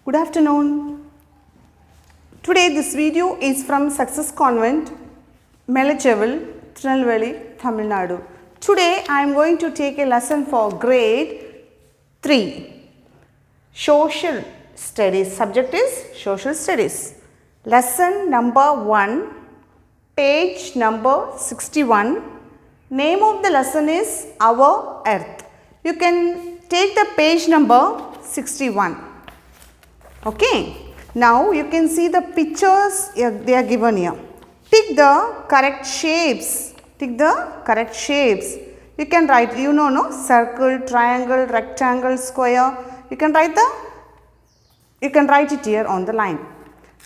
Good afternoon. Today this video is from Success Convent, Melachevil, Tirunelveli, Tamil Nadu. Today I am going to take a lesson for grade 3. Social Studies. Subject is Social Studies. Lesson number 1, page number 61. Name of the lesson is Our Earth. You can take the page number 61. Okay. Now you can see the pictures they are given here. Pick the correct shapes. Pick the correct shapes. You can write, no? Circle, triangle, rectangle, square. You can write it here on the line.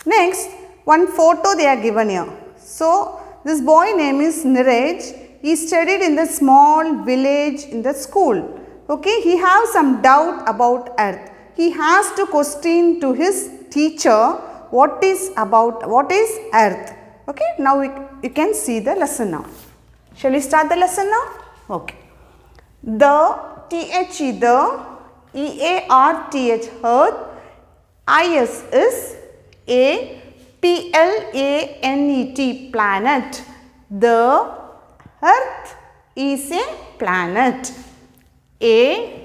Next, one photo they are given here. So, this boy name is Niraj. He studied in the small village in the school. Okay, he has some doubt about earth. He has to question to his teacher what is earth. Okay, now you can see the lesson now. Shall we start the lesson now? Okay. The EARTH earth, IS is a PLANET planet. The earth is a planet. A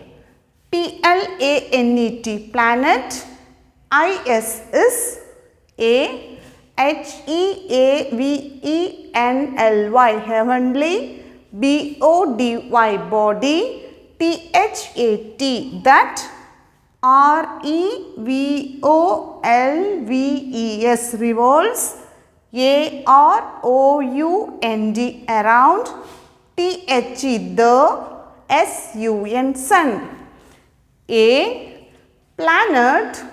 PLANET planet. IS is a HEAVENLY heavenly. BODY body. THAT that. REVOLVES revolves. AROUND around. THE the. SUN sun. A planet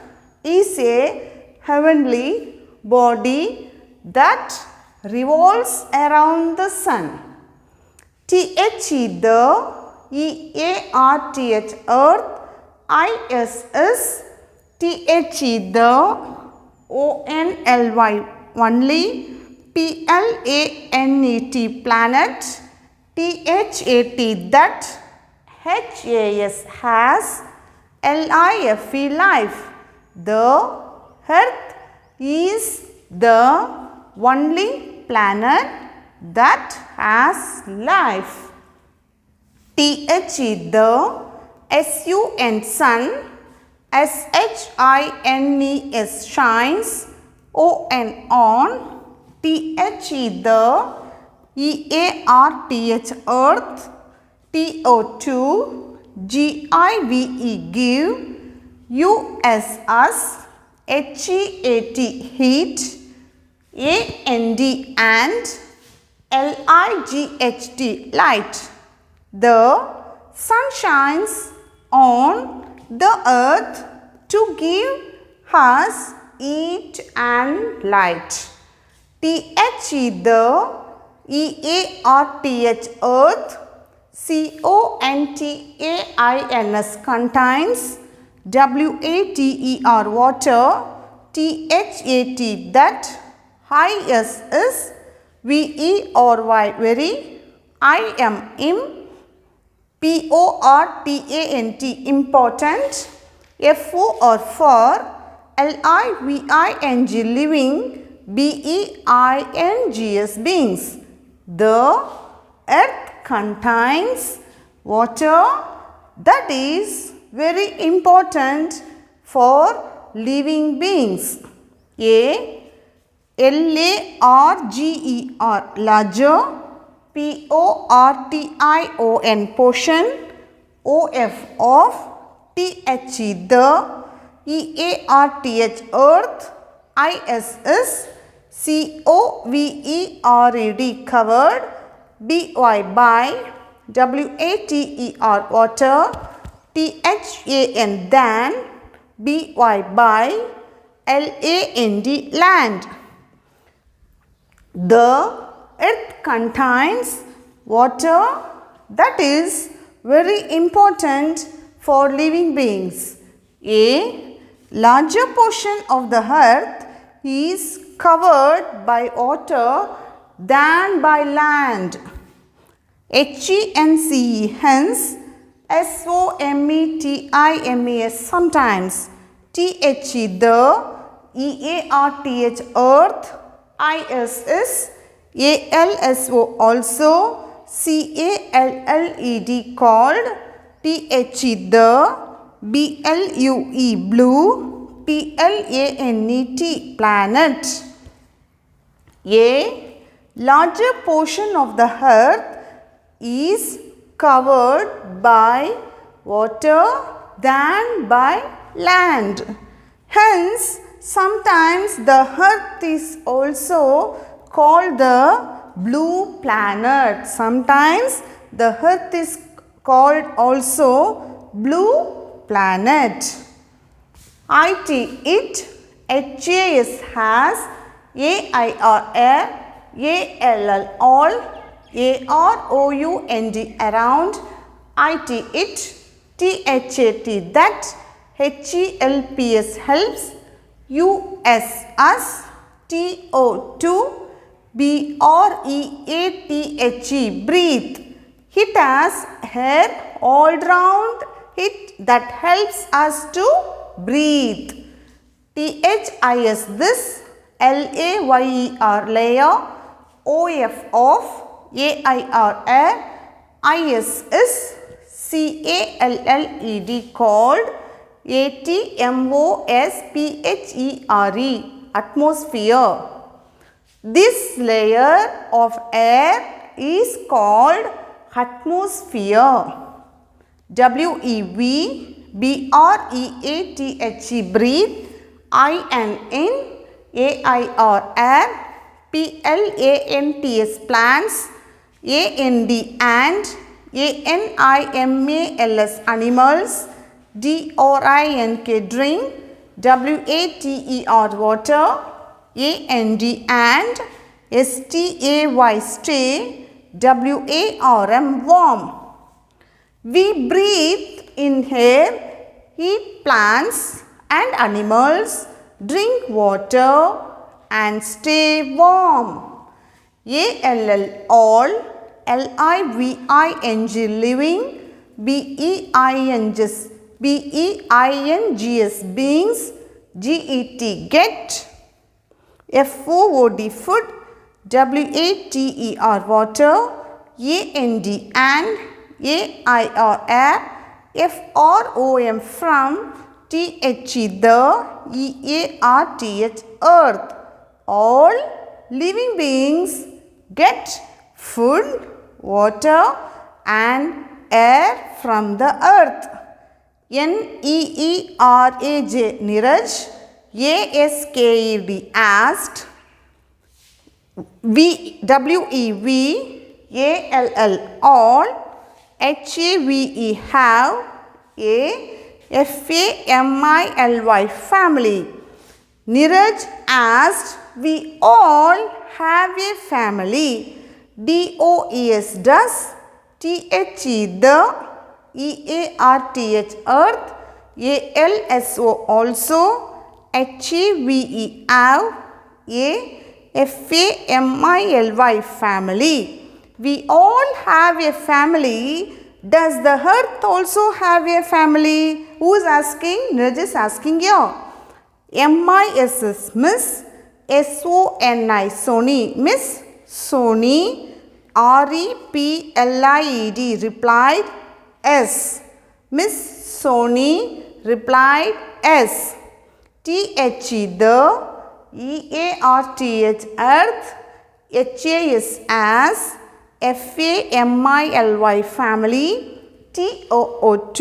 is a heavenly body that revolves around the sun. THE the EARTH earth. IS is THE the ONLY only. PLANET planet. THAT that. HAS has. LIFE life. The earth is the only planet that has life. THE the SUN sun. SHINES shines. ON on. THE the EARTH earth. TO2 GIVE give. US us. HEAT heat. AND and. LIGHT light. The sun shines on the earth to give us heat and light. THE the EARTH earth. CONTAINS contains. WATER water. THAT that. IS is VERY very. IM PORTANT important. FO or for. LIVING living. BEINGS beings. The earth contains water that is very important for living beings. A LARGER larger. PORTION portion. OF of. THE the EARTH earth. IS is COVERED covered. BY by. WATER water. THAN than. BY by. LAND land. The earth contains water that is very important for living beings. A larger portion of the earth is covered by water than by land. HENCE hence. SOMETIMES sometimes. THE the, EARTH earth, ISS, ALSO also, CALLED called, THE the, BLUE blue, PLANET planet. A larger portion of the earth is covered by water than by land. Hence, sometimes the earth is also called the blue planet. Sometimes the earth is called also blue planet. IT, it, HAS has, AIR, ALL, all, AROUND, around, IT, it, THAT, that, HELPS, helps, US, us, TO2, BREATHE, breathe. It has air all round it that helps us to breathe. THIS, this, LAYER, layer, OF, off, AIR, air, IS is, CALLED, called, ATMOSPHERE, atmosphere. This layer of air is called atmosphere. WEV, BREATHE, breathe, INN, AIR, air, PLANTS, plants, AND, and, ANIMALS, animals, DRINK, drink, WATER, water, AND, and, STAY, stay, WARM, warm. We breathe in air, eat plants and animals, drink water and stay warm. ALL, all, LIVING, living, BEINGS, beings, GET, get, FOOD, food, WATER, water, AND, and, AIR, air, FROM, from, THE the, EARTH, earth. All living beings get food, water and air from the earth. NEERAJ, Neeraj, ASKED, asked, WEV, ALL, all, HAVE, have, FAMILY, family. Neeraj asked, we all have a family. DOES, does, THE the, EARTH, earth, ALSO, also, HAVE, have, FAMILY, family. We all have a family. Does the earth also have a family? Who is asking? Neeraj is asking here. MIS is Miss, SONI, Sony, Miss Sony, REPLIED, replied, S. Miss Sony replied, S. THE the, EARTH, earth, HAS, as, FAMILY, family, TOO2,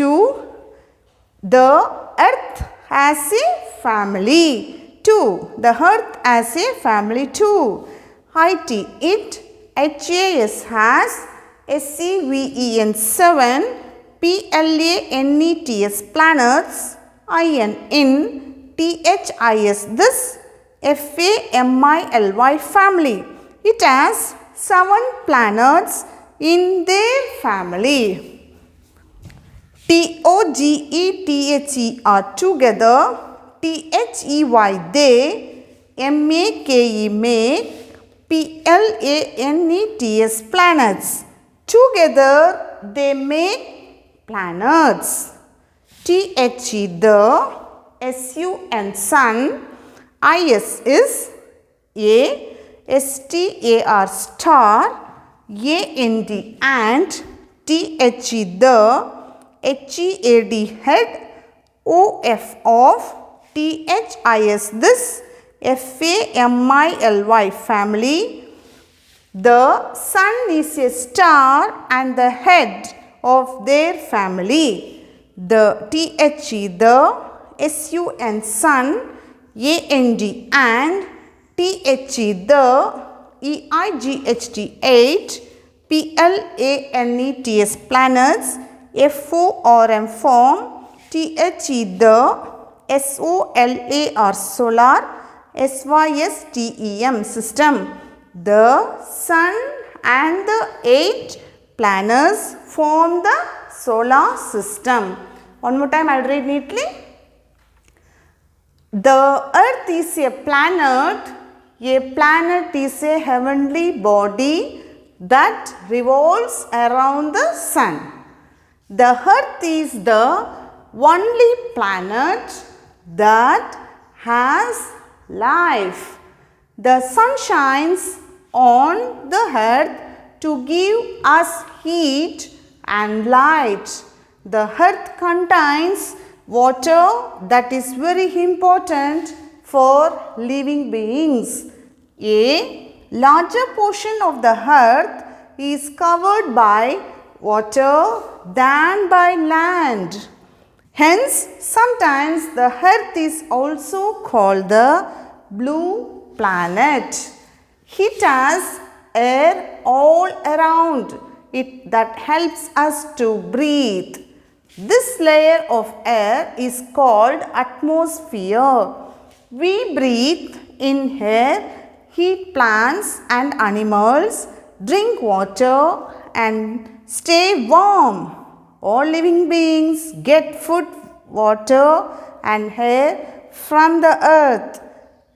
the earth has a family too. The earth has a family too. IT, it, HAS, has, SEVEN, 7, PLANETS, planets, IN, THIS, this, FAMILY, family. It has 7 planets in their family. TOGETHE are together, THEY they, MAKE make, PLANETS planets. Together they make planets. THE the, S-U-N, sun. I-S is A, S-T-A-R, star, A-N-D, and, T-H-E, the, H-E-A-D, head, O-F, of, T-H-I-S, this, F-A-M-I-L-Y, family. The sun is a star and the head of their family. The T-H-E, the, S-U-N, sun, A-N-D, and, T-H-E, the, E-I-G-H-T, 8, P-L-A-N-E-T-S, planets, F-O-R-M, form, T-H-E, the, S-O-L-A-R, solar, S-Y-S-T-E-M, system. The sun and the 8 planets form the solar system. One more time, I will read neatly. The earth is a planet. A planet is a heavenly body that revolves around the sun. The earth is the only planet that has life. The sun shines on the earth to give us heat and light. The earth contains water that is very important for living beings. A larger portion of the earth is covered by water than by land. Hence, sometimes the earth is also called the blue planet. It has air all around it that helps us to breathe. This layer of air is called atmosphere. We breathe in air, eat plants and animals, drink water and stay warm. All living beings get food, water and air from the earth.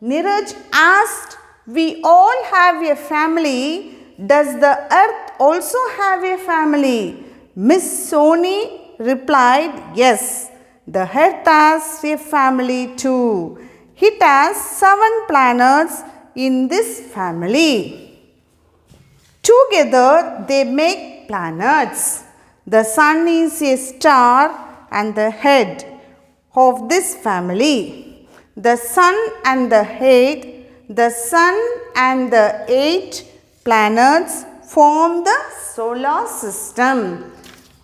Niraj asked, we all have a family. Does the earth also have a family? Miss Soni replied, yes, the earth has a family too. It has 7 planets in this family. Together they make planets. The sun is a star and the head of this family. The sun and the 8 planets form the solar system.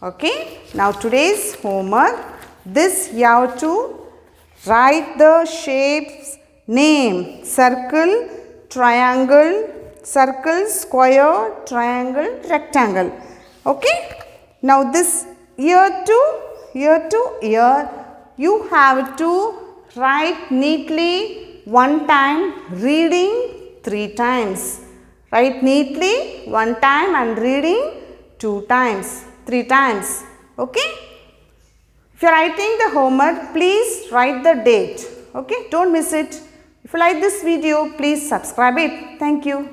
Okay, now today's homework. This you have to write the shapes name: circle, triangle, circle, square, triangle, rectangle. Okay. Now this year to year you have to write neatly 1 time, reading 3 times. Write neatly 1 time and reading 2 times, 3 times. Okay. If you are writing the homework, please write the date. Okay. Don't miss it. If you like this video, please subscribe it. Thank you.